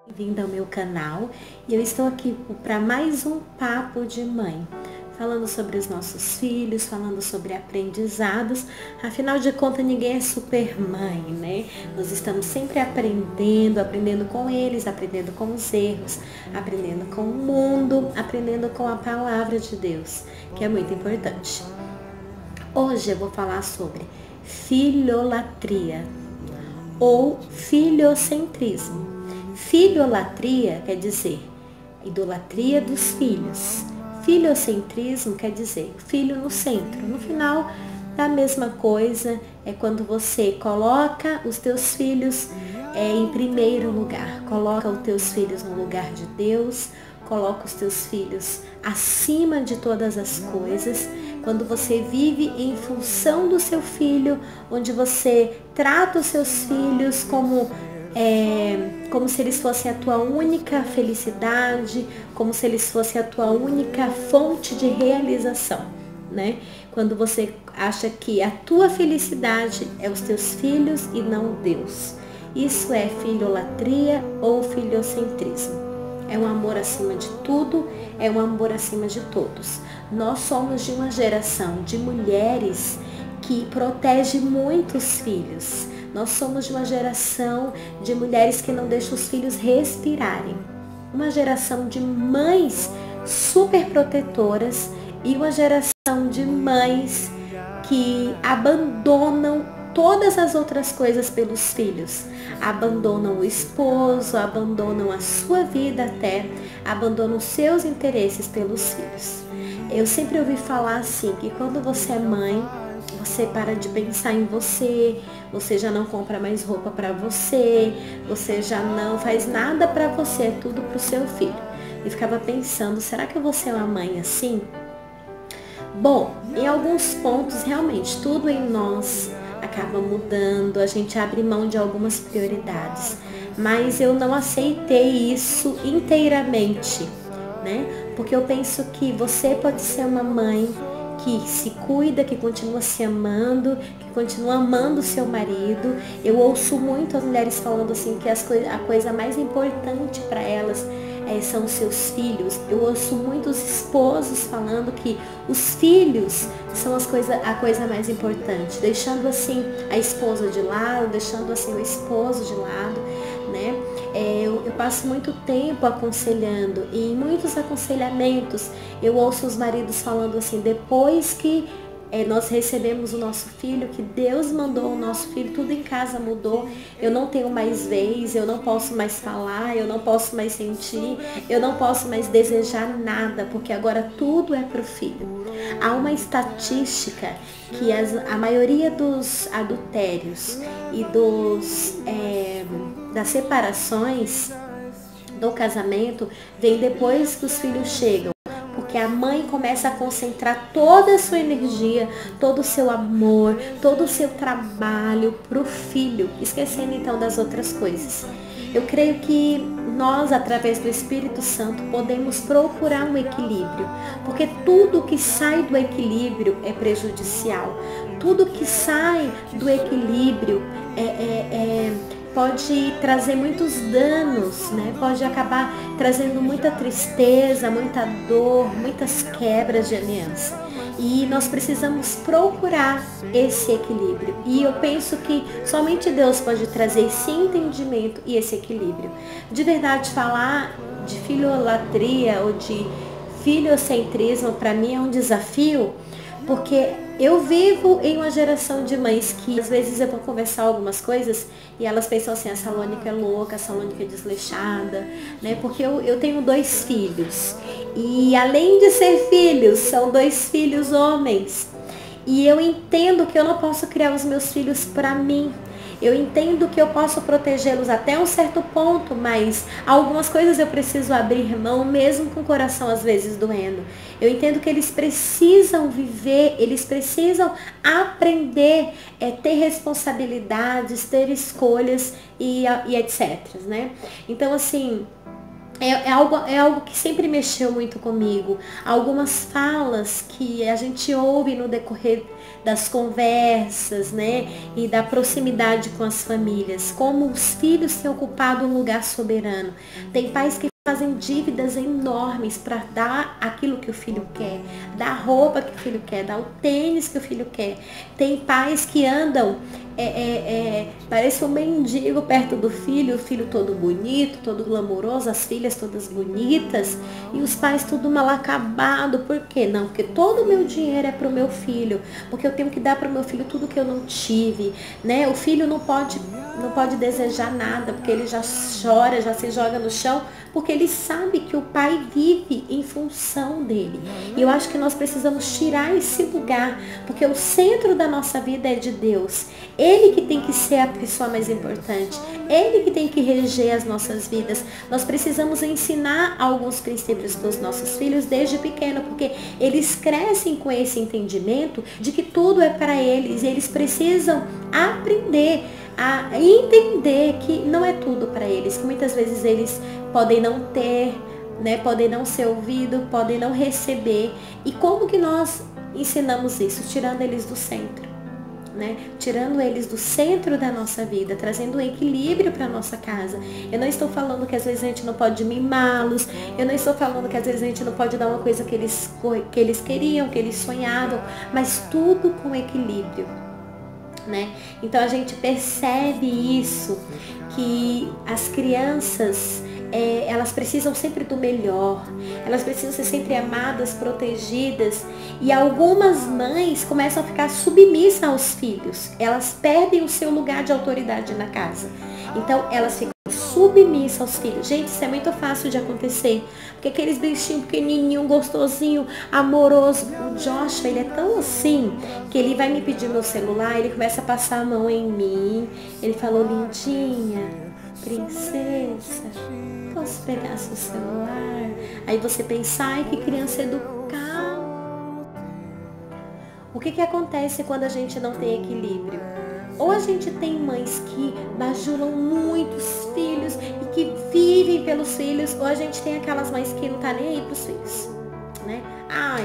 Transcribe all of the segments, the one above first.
Bem-vinda ao meu canal e eu estou aqui para mais um Papo de Mãe, falando sobre os nossos filhos, falando sobre aprendizados. Afinal de contas, ninguém é super mãe, né? Nós estamos sempre aprendendo com eles, aprendendo com os erros, aprendendo com o mundo, aprendendo com a palavra de Deus, que é muito importante. Hoje eu vou falar sobre filholatria ou filiocentrismo. Filholatria quer dizer idolatria dos filhos. Filiocentrismo quer dizer filho no centro. No final, da mesma coisa, é quando você coloca os teus filhos em primeiro lugar. Coloca os teus filhos no lugar de Deus, coloca os teus filhos acima de todas as coisas. Quando você vive em função do seu filho, onde você trata os seus filhos como se eles fossem a tua única felicidade, como se eles fossem a tua única fonte de realização, né? Quando você acha que a tua felicidade é os teus filhos e não Deus. Isso é filholatria ou filiocentrismo. É um amor acima de tudo, é um amor acima de todos. Nós somos de uma geração de mulheres que protege muito os filhos. Nós somos de uma geração de mulheres que não deixam os filhos respirarem. Uma geração de mães super protetoras e uma geração de mães que abandonam todas as outras coisas pelos filhos. Abandonam o esposo, abandonam a sua vida até, abandonam os seus interesses pelos filhos. Eu sempre ouvi falar assim, que quando você é mãe, você para de pensar em você, você já não compra mais roupa para você, você já não faz nada para você, é tudo para o seu filho. E ficava pensando, será que eu vou ser uma mãe assim? Bom, em alguns pontos realmente tudo em nós acaba mudando, a gente abre mão de algumas prioridades, mas eu não aceitei isso inteiramente, né? Porque eu penso que você pode ser uma mãe que se cuida, que continua se amando, que continua amando o seu marido. Eu ouço muito as mulheres falando assim que a coisa mais importante para elas são os seus filhos. Eu ouço muitos esposos falando que os filhos são a coisa mais importante, deixando assim a esposa de lado, deixando assim o esposo de lado, né? Eu passo muito tempo aconselhando e em muitos aconselhamentos eu ouço os maridos falando assim, depois que nós recebemos o nosso filho, que Deus mandou o nosso filho, tudo em casa mudou, eu não tenho mais vez, eu não posso mais falar, eu não posso mais sentir, eu não posso mais desejar nada, porque agora tudo é para o filho. Há uma estatística que a maioria dos adultérios e das separações do casamento vem depois que os filhos chegam. Porque a mãe começa a concentrar toda a sua energia, todo o seu amor, todo o seu trabalho para o filho, esquecendo então das outras coisas. Eu creio que nós, através do Espírito Santo, podemos procurar um equilíbrio, porque tudo que sai do equilíbrio é prejudicial. Tudo que sai do equilíbrio pode trazer muitos danos, né? Pode acabar trazendo muita tristeza, muita dor, muitas quebras de aliança. E nós precisamos procurar esse equilíbrio. E eu penso que somente Deus pode trazer esse entendimento e esse equilíbrio. De verdade, falar de filholatria ou de filiocentrismo para mim é um desafio, porque eu vivo em uma geração de mães que às vezes eu vou conversar algumas coisas e elas pensam assim, a Salônica é louca, a Salônica é desleixada, né? Porque eu tenho 2 filhos e além de ser filhos, são 2 filhos homens. E eu entendo que eu não posso criar os meus filhos para mim. Eu entendo que eu posso protegê-los até um certo ponto, mas algumas coisas eu preciso abrir mão, mesmo com o coração às vezes doendo. Eu entendo que eles precisam viver, eles precisam aprender, ter responsabilidades, ter escolhas e etc, né? Então, assim, É algo que sempre mexeu muito comigo. Algumas falas que a gente ouve no decorrer das conversas, né? E da proximidade com as famílias. Como os filhos têm ocupado um lugar soberano. Tem pais que fazem dívidas enormes para dar aquilo que o filho quer, dar a roupa que o filho quer, dar o tênis que o filho quer. Tem pais que andam, parece um mendigo perto do filho, o filho todo bonito, todo glamouroso, as filhas todas bonitas, e os pais tudo mal acabado. Por quê? Não, porque todo o meu dinheiro é para o meu filho, porque eu tenho que dar para o meu filho tudo que eu não tive, né? O filho não pode desejar nada, porque ele já chora, já se joga no chão, porque ele sabe que o pai vive em função dele. E eu acho que nós precisamos tirar esse lugar, porque o centro da nossa vida é de Deus. Ele que tem que ser a pessoa mais importante. Ele que tem que reger as nossas vidas. Nós precisamos ensinar alguns princípios dos nossos filhos desde pequeno, porque eles crescem com esse entendimento de que tudo é para eles. E eles precisam aprender a entender que não é tudo para eles, que muitas vezes eles podem não ter, né, podem não ser ouvidos, podem não receber. E como que nós ensinamos isso? Tirando eles do centro, né? Tirando eles do centro da nossa vida, trazendo um equilíbrio para a nossa casa. Eu não estou falando que às vezes a gente não pode mimá-los, eu não estou falando que às vezes a gente não pode dar uma coisa que eles queriam, que eles sonhavam, mas tudo com equilíbrio. Né? Então a gente percebe isso, que as crianças, elas precisam sempre do melhor, elas precisam ser sempre amadas, protegidas, e algumas mães começam a ficar submissas aos filhos, elas perdem o seu lugar de autoridade na casa, então elas ficam submissa aos filhos. Gente, isso é muito fácil de acontecer, porque aqueles bichinhos pequenininho, gostosinho, amoroso, o Joshua, ele é tão assim, que ele vai me pedir meu celular, ele começa a passar a mão em mim, ele falou: lindinha, princesa, posso pegar seu celular? Aí você pensa: ai, que criança educada. O que acontece quando a gente não tem equilíbrio? Ou a gente tem mães que bajulam muitos filhos e que vivem pelos filhos, ou a gente tem aquelas mães que não tá nem aí pros filhos, né?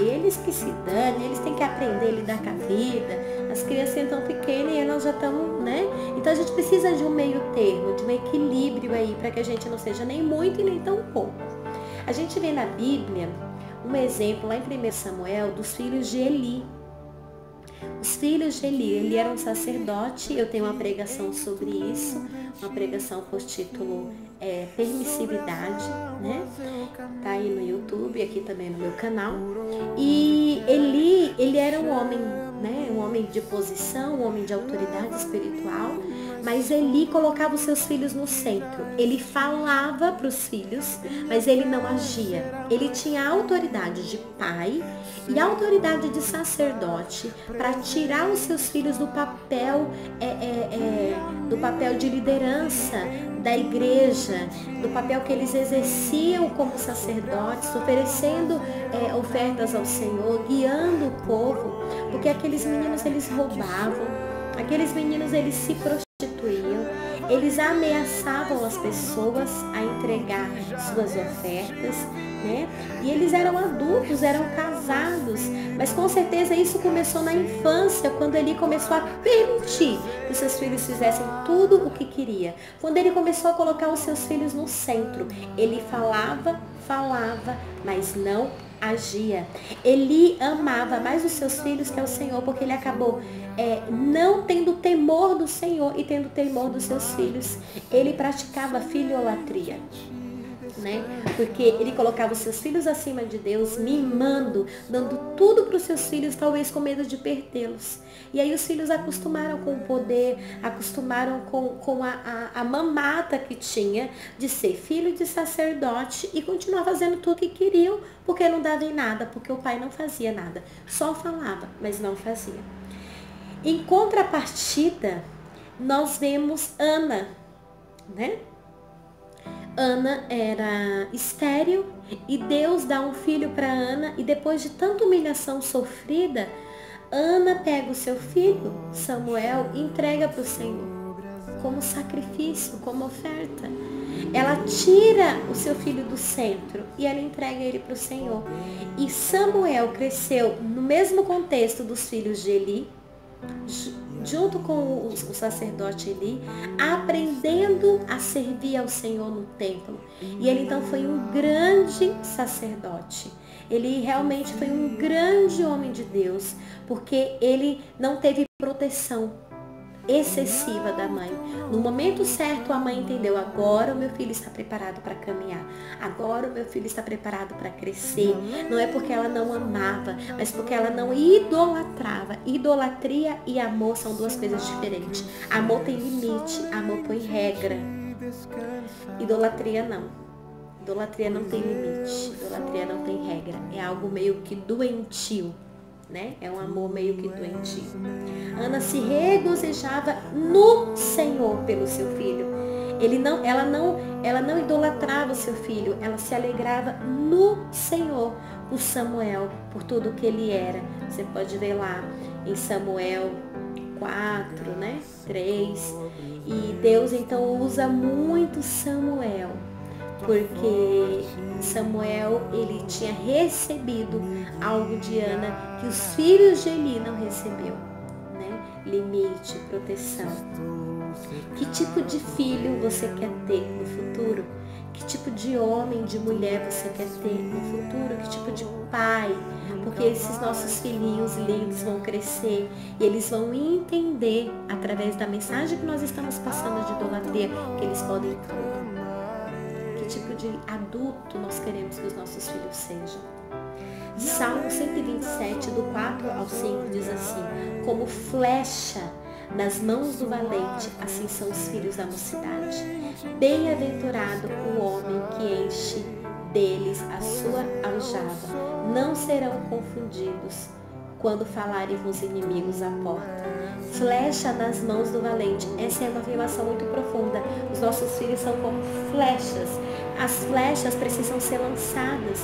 Eles que se danem, eles têm que aprender a lidar com a vida, as crianças estão pequenas e elas já estão, né? Então a gente precisa de um meio termo, de um equilíbrio aí, para que a gente não seja nem muito e nem tão pouco. A gente vê na Bíblia um exemplo lá em 1 Samuel dos filhos de Eli. Os filhos de Eli era um sacerdote, eu tenho uma pregação sobre isso, uma pregação por título Permissividade, né? Tá aí no YouTube, aqui também no meu canal. E Eli, ele era um homem, né? Um homem de posição, um homem de autoridade espiritual, mas Eli colocava os seus filhos no centro. Ele falava para os filhos, mas ele não agia. Ele tinha a autoridade de pai e a autoridade de sacerdote para tirar os seus filhos do papel de liderança da igreja, do papel que eles exerciam como sacerdotes, oferecendo ofertas ao Senhor, guiando o povo, porque aqueles meninos eles roubavam, aqueles meninos eles se prostituíam, eles ameaçavam as pessoas a entregar suas ofertas, né? E eles eram adultos, eram casados, mas com certeza isso começou na infância, quando ele começou a permitir que os seus filhos fizessem tudo o que queria. Quando ele começou a colocar os seus filhos no centro, ele falava, mas não agia. Ele amava mais os seus filhos que ao Senhor, porque ele acabou não tendo temor do Senhor e tendo temor dos seus filhos. Ele praticava filiolatria, né? Porque ele colocava os seus filhos acima de Deus, mimando, dando tudo para os seus filhos, talvez com medo de perdê-los. E aí os filhos acostumaram com o poder, acostumaram com a mamata que tinha de ser filho de sacerdote e continuar fazendo tudo o que queriam, porque não dava em nada, porque o pai não fazia nada, só falava, mas não fazia. Em contrapartida, nós vemos Ana, né? Ana era estéril e Deus dá um filho para Ana, e depois de tanta humilhação sofrida, Ana pega o seu filho, Samuel, e entrega para o Senhor como sacrifício, como oferta. ela tira o seu filho do centro e ela entrega ele para o Senhor. E Samuel cresceu no mesmo contexto dos filhos de Eli, junto com o sacerdote Eli, aprendendo a servir ao Senhor no templo. E ele então foi um grande sacerdote. Ele realmente foi um grande homem de Deus, porque ele não teve proteção excessiva da mãe. No momento certo, a mãe entendeu: agora o meu filho está preparado para caminhar, agora o meu filho está preparado para crescer. Não é porque ela não amava, mas porque ela não idolatrava. Idolatria e amor são duas coisas diferentes. Amor tem limite, amor põe regra. Idolatria não. Idolatria não tem limite, idolatria não tem regra. É algo meio que doentio, né? É um amor meio que doentio. Ana se regozijava no Senhor pelo seu filho. Ela não idolatrava o seu filho, ela se alegrava no Senhor por Samuel, por tudo que ele era. Você pode ver lá em Samuel 4, né? 3. E Deus então usa muito Samuel, porque Samuel, ele tinha recebido algo de Ana que os filhos de Eli não recebeu, né? Limite, proteção. Que tipo de filho você quer ter no futuro? Que tipo de homem, de mulher você quer ter no futuro? Que tipo de pai? Porque esses nossos filhinhos lindos vão crescer e eles vão entender, através da mensagem que nós estamos passando de idolatria, que eles podem tudo. Tipo de adulto nós queremos que os nossos filhos sejam. Salmo 127, do 4 ao 5, diz assim: como flecha nas mãos do valente, assim são os filhos da mocidade. Bem-aventurado o homem que enche deles a sua aljava. Não serão confundidos quando falarem com os inimigos à porta. Flecha nas mãos do valente. Essa é uma afirmação muito profunda. Os nossos filhos são como flechas. As flechas precisam ser lançadas.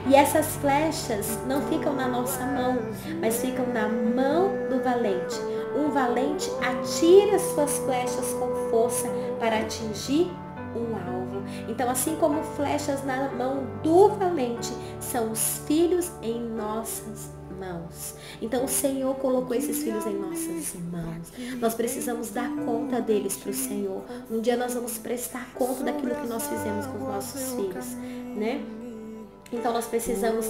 E essas flechas não ficam na nossa mão, mas ficam na mão do valente. Um valente atira suas flechas com força para atingir um alvo. Então, assim como flechas na mão do valente, são os filhos em nossas mãos. Então o Senhor colocou esses filhos em nossas mãos. Nós precisamos dar conta deles para o Senhor. Um dia nós vamos prestar conta daquilo que nós fizemos com os nossos filhos, né? Então nós precisamos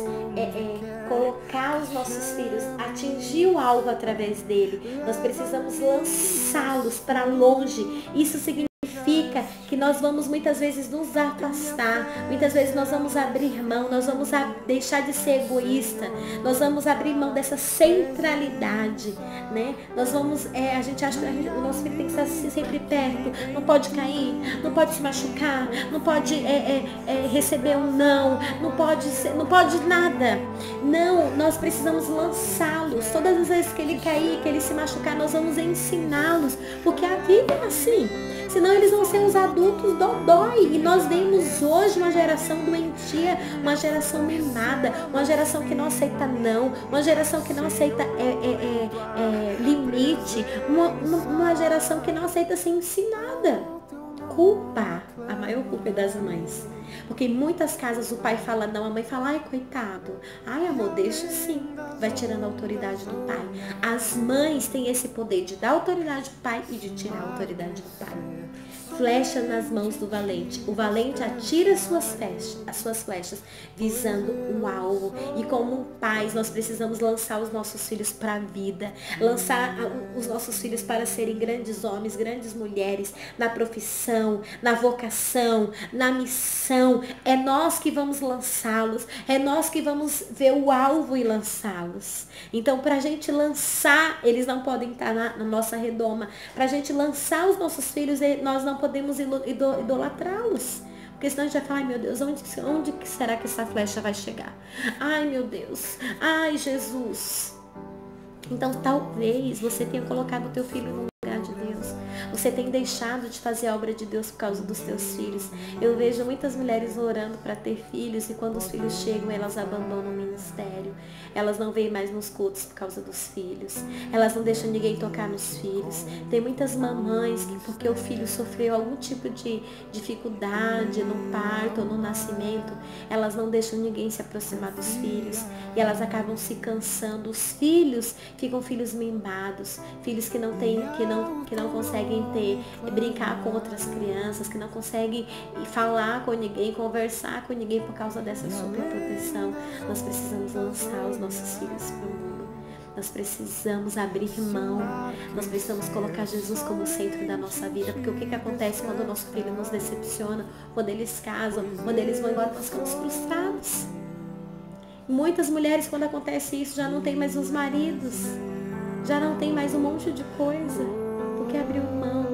colocar os nossos filhos, atingir o alvo através dele. Nós precisamos lançá-los para longe. Isso significa que nós vamos muitas vezes nos afastar, muitas vezes nós vamos abrir mão, nós vamos deixar de ser egoísta, nós vamos abrir mão dessa centralidade, né? Nós vamos, a gente acha que o nosso filho tem que estar sempre perto, não pode cair, não pode se machucar, não pode receber um não pode nada. Não, nós precisamos lançá-los. Todas as vezes que ele cair, que ele se machucar, nós vamos ensiná-los, porque a vida é assim. Senão eles vão ser os adultos dodói. E nós vemos hoje uma geração doentia, uma geração mimada, uma geração que não aceita não, uma geração que não aceita limite, uma geração que não aceita ser ensinada. Culpa, a maior culpa é das mães. Porque em muitas casas o pai fala não, a mãe fala, ai coitado, ai amor, deixa assim, vai tirando a autoridade do pai. As mães têm esse poder de dar autoridade do pai e de tirar a autoridade do pai. Flecha nas mãos do valente. O valente atira as suas flechas, visando um alvo. E como pais, nós precisamos lançar os nossos filhos para a vida. Lançar os nossos filhos para serem grandes homens, grandes mulheres, na profissão, na vocação, na missão. É nós que vamos lançá-los. É nós que vamos ver o alvo e lançá-los. Então, para a gente lançar, eles não podem estar na nossa redoma. Para a gente lançar os nossos filhos, nós não podemos idolatrá-los. Porque senão a gente vai falar, ai meu Deus, onde que será que essa flecha vai chegar? Ai meu Deus, ai Jesus. Então talvez você tenha colocado o teu filho no lugar de Deus. Você tem deixado de fazer a obra de Deus por causa dos teus filhos. Eu vejo muitas mulheres orando para ter filhos e quando os filhos chegam, elas abandonam o ministério. Elas não vêm mais nos cultos por causa dos filhos. Elas não deixam ninguém tocar nos filhos. Tem muitas mamães que, porque o filho sofreu algum tipo de dificuldade no parto ou no nascimento, elas não deixam ninguém se aproximar dos filhos. E elas acabam se cansando. Os filhos ficam filhos mimbados, filhos que não conseguem brincar com outras crianças, que não conseguem falar com ninguém, conversar com ninguém por causa dessa superproteção. Nós precisamos lançar os nossos filhos para o mundo. Nós precisamos abrir mão. Nós precisamos colocar Jesus como centro da nossa vida. Porque o que acontece quando o nosso filho nos decepciona? Quando eles casam, quando eles vão embora, nós ficamos frustrados. Muitas mulheres, quando acontece isso, já não tem mais os maridos. Já não tem mais um monte de coisa. Porque abriu mão.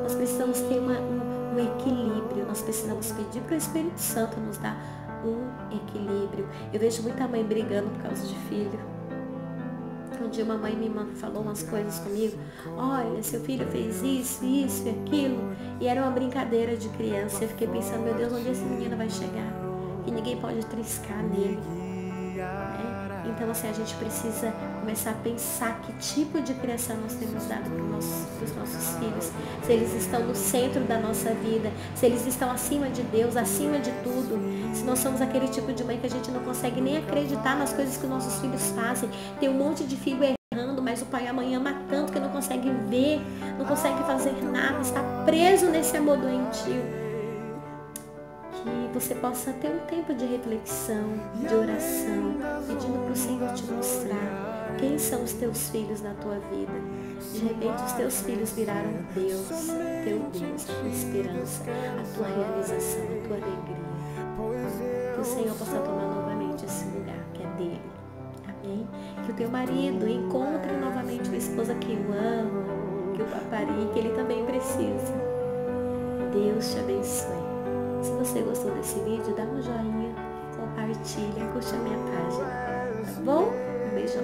Nós precisamos ter um equilíbrio. Nós precisamos pedir para o Espírito Santo nos dar um equilíbrio. Eu vejo muita mãe brigando por causa de filho. Um dia uma mãe me falou umas coisas comigo. Olha, seu filho fez isso e aquilo. E era uma brincadeira de criança. Eu fiquei pensando, meu Deus, onde esse menino vai chegar? Que ninguém pode triscar nele. Então, assim, a gente precisa começar a pensar que tipo de criação nós temos dado para os nossos filhos. Se eles estão no centro da nossa vida, se eles estão acima de Deus, acima de tudo. Se nós somos aquele tipo de mãe que a gente não consegue nem acreditar nas coisas que os nossos filhos fazem. Tem um monte de filho errando, mas o pai e a mãe ama tanto que não consegue ver, não consegue fazer nada, está preso nesse amor doentio. Que você possa ter um tempo de reflexão, de oração, pedindo para o Senhor te mostrar quem são os teus filhos na tua vida. De repente os teus filhos viraram Deus, teu Deus, a tua esperança, a tua realização, a tua alegria. Que o Senhor possa tomar novamente esse lugar que é dele. Amém? Que o teu marido encontre novamente uma esposa que o ama, que o paparie, que ele também precisa. Deus te abençoe. Se você gostou desse vídeo, dá um joinha, compartilha, curte a minha página, tá bom? Um beijão.